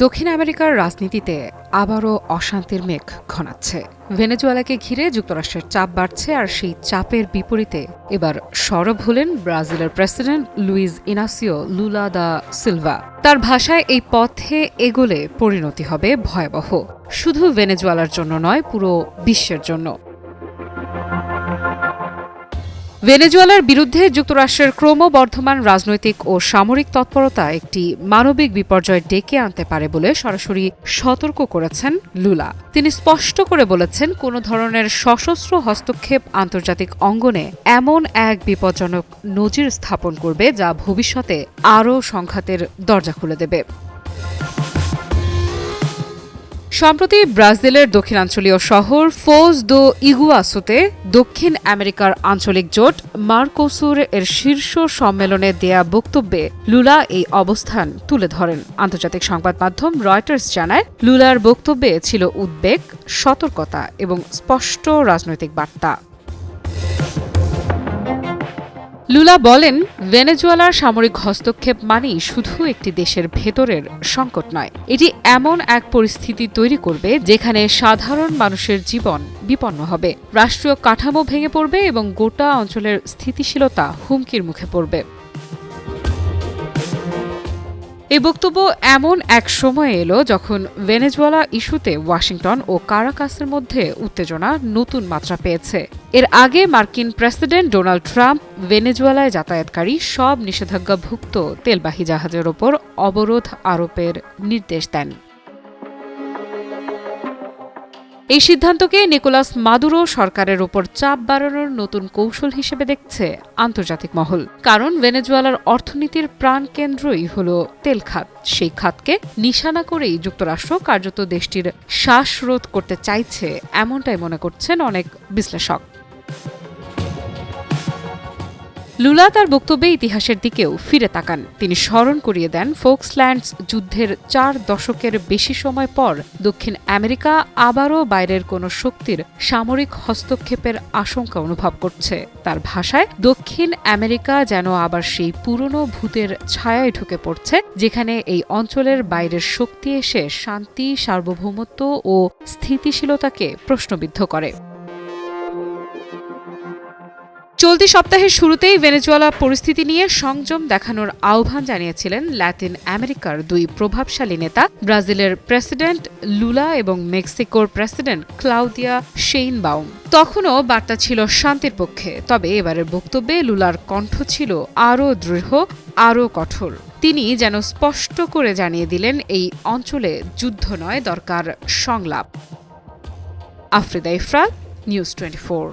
দক্ষিণ আমেরিকার রাজনীতিতে আবারও অশান্তির মেঘ ঘনাচ্ছে। ভেনেজুয়েলাকে ঘিরে যুক্তরাষ্ট্রের চাপ বাড়ছে, আর সেই চাপের বিপরীতে এবার সরব হলেন ব্রাজিলের president Luiz Inacio Lula da Silva. তার ভাষায় এই পথে এগোলে পরিণতি হবে ভয়াবহ, শুধু ভেনেজুয়েলার জন্য নয়, পুরো বিশ্বের জন্য। ভেনেজুয়েলার বিরুদ্ধে যুক্তরাষ্ট্রের ক্রমবর্ধমান রাজনৈতিক ও সামরিক তৎপরতা একটি মানবিক বিপর্যয় ডেকে আনতে পারে বলে সরাসরি সতর্ক করেছেন লুলা। তিনি স্পষ্ট করে বলেছেন, কোনো ধরনের সশস্ত্র হস্তক্ষেপ আন্তর্জাতিক অঙ্গনে এমন এক বিপজ্জনক নজির স্থাপন করবে যা ভবিষ্যতে আরও সংঘাতের দরজা খুলে দেবে। সম্প্রতি ব্রাজিলের দক্ষিণাঞ্চলীয় শহর ফোজ দো ইগুয়াসুতে দক্ষিণ আমেরিকার আঞ্চলিক জোট মার্কোসুর এর শীর্ষ সম্মেলনে দেয়া বক্তব্যে লুলা এই অবস্থান তুলে ধরেন। আন্তর্জাতিক সংবাদ মাধ্যম রয়টার্স জানায়, লুলার বক্তব্যে ছিল উদ্বেগ, সতর্কতা এবং স্পষ্ট রাজনৈতিক বার্তা। লুলা বলেন, ভেনেজুয়েলার সামরিক হস্তক্ষেপ মানেই শুধু একটি দেশের ভেতরের সংকট নয়, এটি এমন এক পরিস্থিতি তৈরি করবে যেখানে সাধারণ মানুষের জীবন বিপন্ন হবে, রাষ্ট্রীয় কাঠামো ভেঙে পড়বে এবং গোটা অঞ্চলের স্থিতিশীলতা হুমকির মুখে পড়বে। এই বক্তব্য এমন এক সময়ে এলো যখন ভেনেজুয়েলা ইস্যুতে ওয়াশিংটন ও কারাকাসের মধ্যে উত্তেজনা নতুন মাত্রা পেয়েছে। এর আগে মার্কিন প্রেসিডেন্ট ডোনাল্ড ট্রাম্প ভেনেজুয়েলায় যাতায়াতকারী সব নিষেধাজ্ঞাভুক্ত তেলবাহী জাহাজের ওপর অবরোধ আরোপের নির্দেশ দেন। এই সিদ্ধান্তকে নিকোলাস মাদুরো সরকারের ওপর চাপ বাড়ানোর নতুন কৌশল হিসেবে দেখছে আন্তর্জাতিক মহল। কারণ ভেনেজুয়েলার অর্থনীতির প্রাণকেন্দ্রই হল তেল খাত। সেই খাতকে নিশানা করেই যুক্তরাষ্ট্র কার্যত দেশটির শ্বাসরোধ করতে চাইছে, এমনটাই মনে করছেন অনেক বিশ্লেষক। লুলা তার বক্তব্যে ইতিহাসের দিকেও ফিরে তাকান। তিনি স্মরণ করিয়ে দেন, ফোক্সল্যান্ডস যুদ্ধের 4 দশকের বেশি সময় পর দক্ষিণ আমেরিকা আবারও বাইরের কোনো শক্তির সামরিক হস্তক্ষেপের আশঙ্কা অনুভব করছে। তার ভাষায়, দক্ষিণ আমেরিকা যেন আবার সেই পুরনো ভূতের ছায়ায় ঢুকে পড়ছে, যেখানে এই অঞ্চলের বাইরের শক্তি এসে শান্তি, সার্বভৌমত্ব ও স্থিতিশীলতাকে প্রশ্নবিদ্ধ করে। চলতি সপ্তাহের শুরুতেই ভেনেজুয়েলা পরিস্থিতি নিয়ে সংযম দেখানোর আহ্বান জানিয়েছিলেন ল্যাটিন আমেরিকার 2 প্রভাবশালী নেতা, ব্রাজিলের প্রেসিডেন্ট লুলা এবং মেক্সিকোর প্রেসিডেন্ট ক্লাউদিয়া শেইনবাউম। তখনও বার্তা ছিল শান্তির পক্ষে, তবে এবারের বক্তব্যে লুলার কণ্ঠ ছিল আরও দৃঢ়, আরও কঠোর। তিনি যেন স্পষ্ট করে জানিয়ে দিলেন, এই অঞ্চলে যুদ্ধ নয়, দরকার সংলাপ। আফ্রিদা ইফরাত, নিউজ 24।